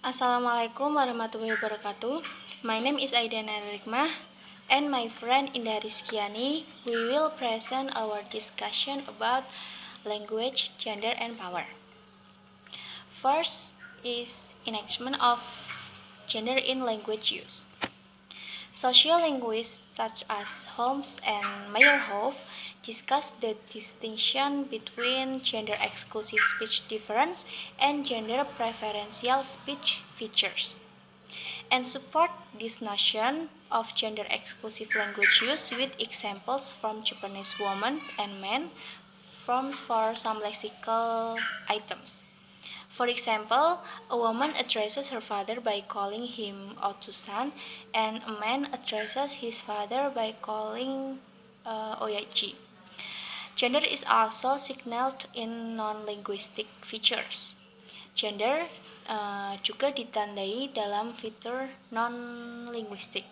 Assalamualaikum warahmatullahi wabarakatuh. My name is AIDA KHIKMAH and my friend INDAH RIZKIYANI. We will present our discussion about language, gender, and power. First is enactment of gender in language use. Social linguists such as Holmes and Meyerhoff discuss the distinction between gender-exclusive speech difference and gender-preferential speech features, and support this notion of gender-exclusive language use with examples from Japanese women and men for some lexical items. For example, a woman addresses her father by calling him Otsusan, and a man addresses his father by calling Oyachi. Gender is also signaled in non-linguistic features. Gender juga ditandai dalam fitur non-linguistik,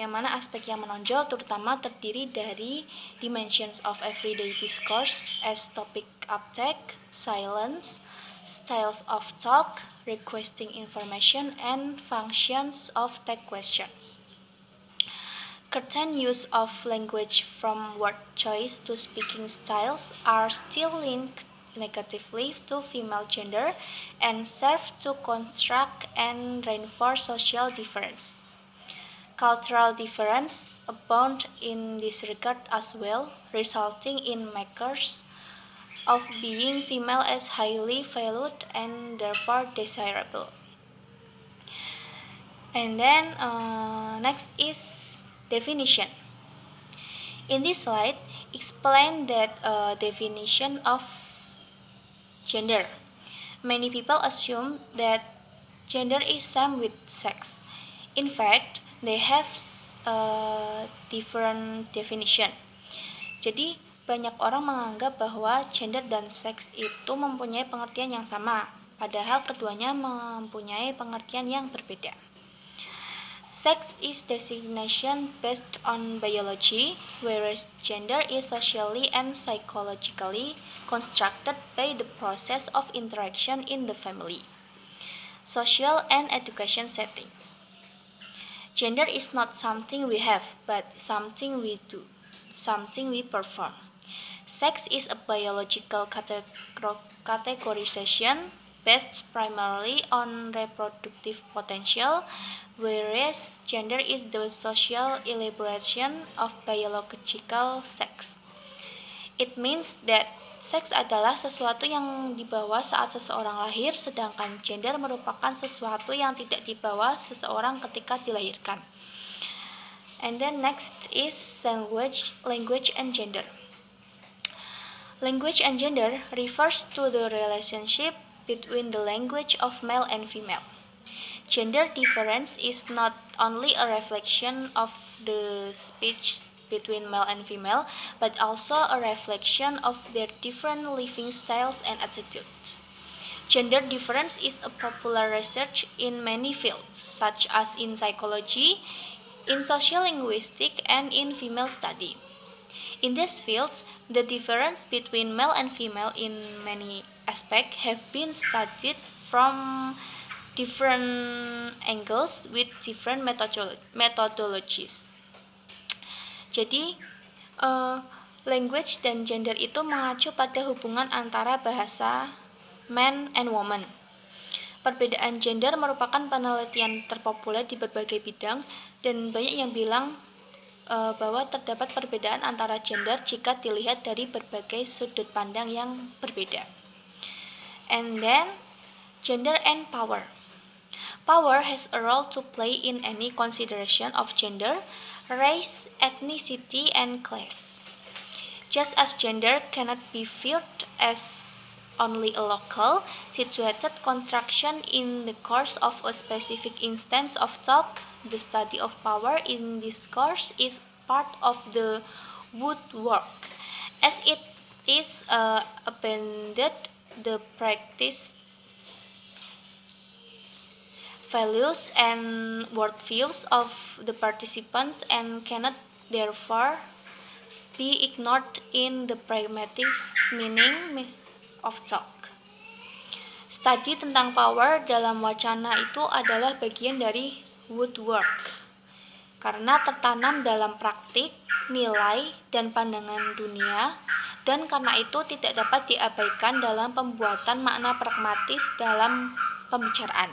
yang mana aspek yang menonjol terutama terdiri dari dimensions of everyday discourse as topic uptake, silence, styles of talk, requesting information, and functions of tag questions. Certain use of language from word choice to speaking styles are still linked negatively to female gender and serve to construct and reinforce social difference. Cultural difference abound in this regard as well, resulting in markers of being female as highly valued and therefore desirable. And then next is definition. In this slide, explain that definition of gender. Many people assume that gender is same with sex. In fact, they have different definition. Jadi, banyak orang menganggap bahwa gender dan seks itu mempunyai pengertian yang sama, padahal keduanya mempunyai pengertian yang berbeda. Sex is designation based on biology, whereas gender is socially and psychologically constructed by the process of interaction in the family, social and education settings. Gender is not something we have, but something we do, something we perform. Sex is a biological categorization based primarily on reproductive potential, whereas gender is the social elaboration of biological sex. It means that seks adalah sesuatu yang dibawa saat seseorang lahir, sedangkan gender merupakan sesuatu yang tidak dibawa seseorang ketika dilahirkan. And then next is language and gender. Language and gender refers to the relationship between the language of male and female. Gender difference is not only a reflection of the speech between male and female, but also a reflection of their different living styles and attitudes. Gender difference is a popular research in many fields, such as in psychology, in social linguistics, and in female study. In these fields, the difference between male and female in many aspects have been studied from different angles with different methodologies. Jadi, language dan gender itu mengacu pada hubungan antara bahasa man and woman. Perbedaan gender merupakan penelitian terpopuler di berbagai bidang, dan banyak yang bilang bahwa terdapat perbedaan antara gender jika dilihat dari berbagai sudut pandang yang berbeda. And then, gender and power. Power has a role to play in any consideration of gender, race, ethnicity, and class. Just as gender cannot be viewed as only a local, situated construction in the course of a specific instance of talk, the study of power in discourse is part of the woodwork, as it is abandoned the practice, values, and worldviews of the participants and cannot therefore be ignored in the pragmatic meaning of talk. Tadi tentang power dalam wacana itu adalah bagian dari woodwork, karena tertanam dalam praktik, nilai, dan pandangan dunia, dan karena itu tidak dapat diabaikan dalam pembuatan makna pragmatis dalam pembicaraan.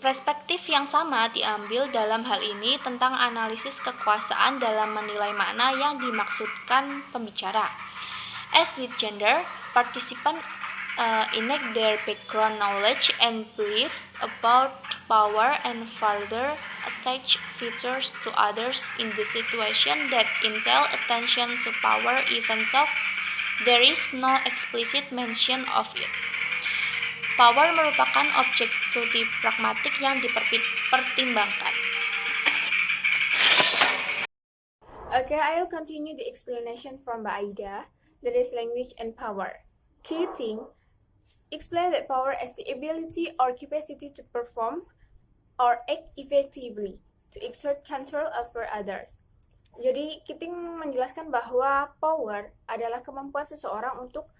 Perspektif yang sama diambil dalam hal ini tentang analisis kekuasaan dalam menilai makna yang dimaksudkan pembicara. As with gender, participants enact their background knowledge and beliefs about power and further attach features to others in the situation that entail attention to power even though there is no explicit mention of it. Power merupakan objek studi pragmatik yang dipertimbangkan. Okay, I'll continue the explanation from AIDA, that is language and power. Key thing, explain that power as the ability or capacity to perform or act effectively, to exert control over others. Jadi, kita menjelaskan bahwa power adalah kemampuan seseorang untuk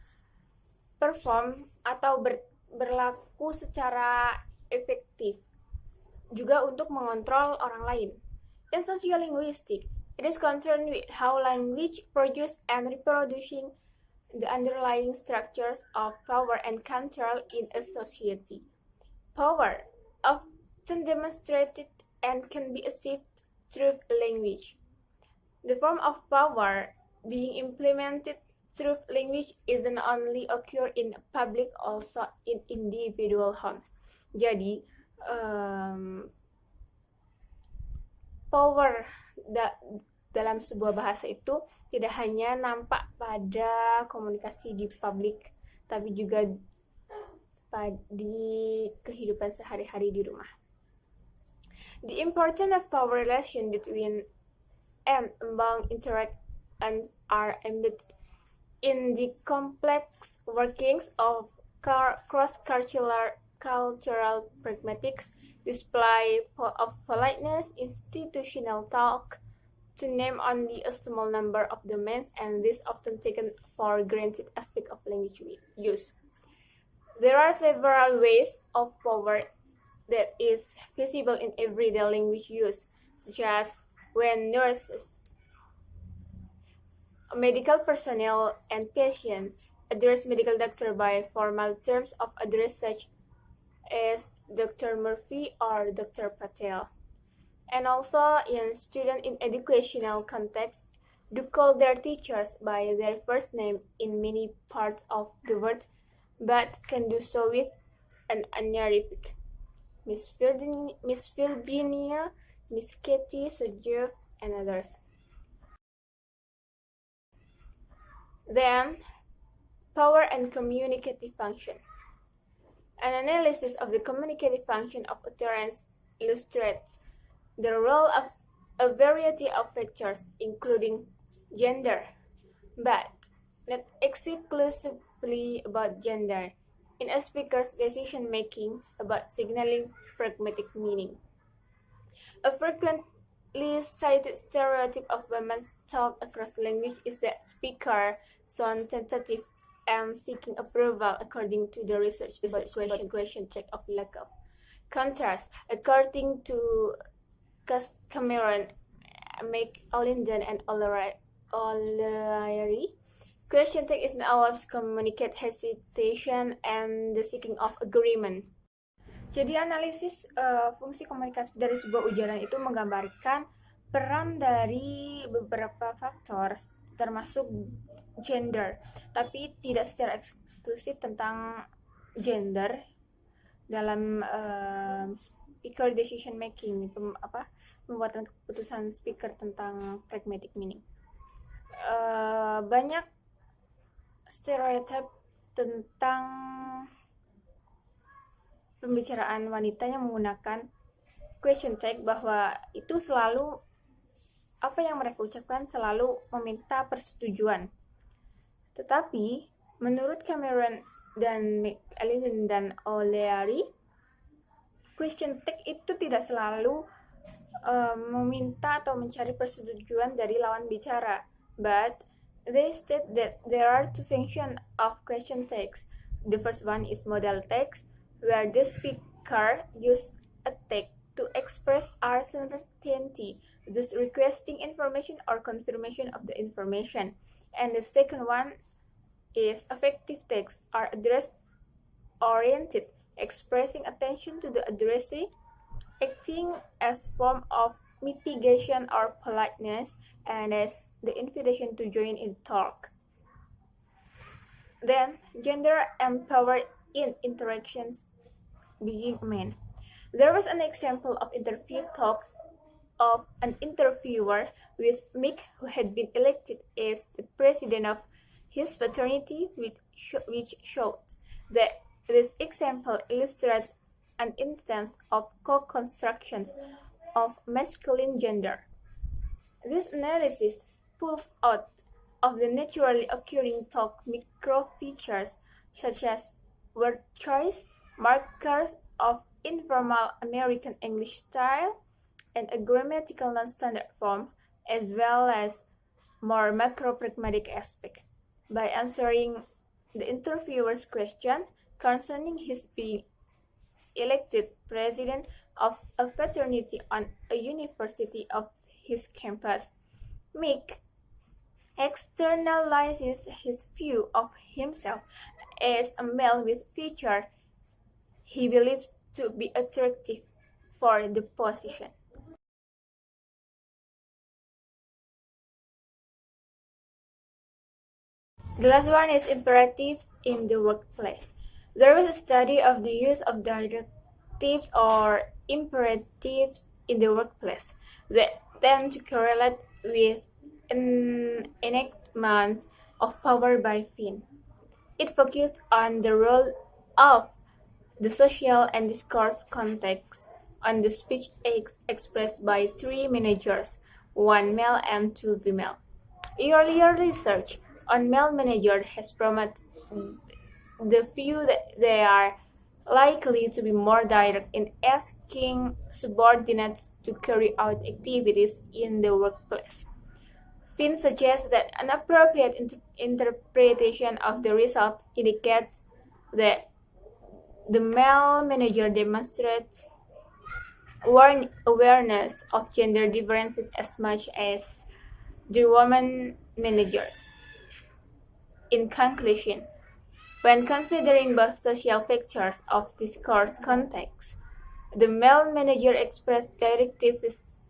perform atau berlaku secara efektif, juga untuk mengontrol orang lain. In sociolinguistics, it is concerned with how language produces and reproducing the underlying structures of power and control in a society. Power often demonstrated and can be achieved through language. The form of power being implemented through language isn't only occur in public, also in individual homes. Jadi, power dalam sebuah bahasa itu tidak hanya nampak pada komunikasi di publik, tapi juga di kehidupan sehari-hari di rumah. The importance of power relation between and among interact and are embedded in the complex workings of cross-cultural pragmatics, display of politeness, institutional talk, to name only a small number of domains, and this often taken for granted aspect of language use. There are several ways of power that is visible in everyday language use, such as when nurses, medical personnel, and patients address medical doctor by formal terms of address such as Dr. Murphy or Dr. Patel. And also in student in educational context do call their teachers by their first name in many parts of the world, but can do so with an honorific. Miss Virginia, Miss Katie, Sir Jeff, and others. Then, power and communicative function. An analysis of the communicative function of utterance illustrates the role of a variety of factors, including gender, but not exclusively about gender, in a speaker's decision-making about signaling pragmatic meaning. A frequently cited stereotype of women's talk across language is that speakers sound tentative and seeking approval, according to the research about question check of lack of contrast. According to Cameron, McAlinden, and O'Leary, question check is always communicate hesitation and the seeking of agreement. Jadi analisis fungsi komunikatif dari sebuah ujaran itu menggambarkan peran dari beberapa faktor termasuk gender, tapi tidak secara eksklusif tentang gender dalam speaker decision making, pembuatan keputusan speaker tentang pragmatic meaning. Banyak stereotip tentang pembicaraan wanita yang menggunakan question tag, bahwa itu selalu apa yang mereka ucapkan selalu meminta persetujuan. Tetapi menurut Cameron dan McAlinden dan O'Leary, question tag itu tidak selalu meminta atau mencari persetujuan dari lawan bicara, but they state that there are two functions of question tags. The first one is modal text, where the speaker uses a text to express uncertainty, thus requesting information or confirmation of the information. And the second one is affective text, are address-oriented, expressing attention to the addressee, acting as form of mitigation or politeness, and as the invitation to join in talk. Then, gender empowered in interactions being men. There was an example of interview talk of an interviewer with Mick, who had been elected as the president of his fraternity, which showed that this example illustrates an instance of co-constructions of masculine gender. This analysis pulls out of the naturally occurring talk micro-features such as word choice, markers of informal American English style, and a grammatical non-standard form, as well as more macro-pragmatic aspect. By answering the interviewer's question concerning his being elected president of a fraternity on a university of his campus, Mick externalizes his view of himself as a male with features he believes to be attractive for the position. The last one is imperatives in the workplace. There was a study of the use of directives or imperatives in the workplace that tend to correlate with enactments of power by Finn. It focused on the role of the social and discourse context on the speech aids expressed by 3 managers, 1 male and 2 female. Earlier research on male managers has promoted the view that they are likely to be more direct in asking subordinates to carry out activities in the workplace. Finn suggests that an appropriate interpretation of the result indicates that the male manager demonstrates awareness of gender differences as much as the woman managers. In conclusion, when considering both social factors of discourse context, the male manager expressed directives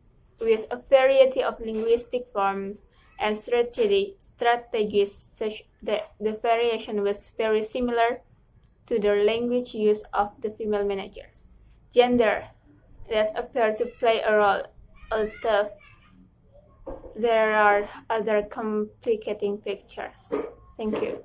with a variety of linguistic forms and strategies such that the variation was very similar to the language use of the female managers. Gender does appear to play a role, although there are other complicating factors. Thank you.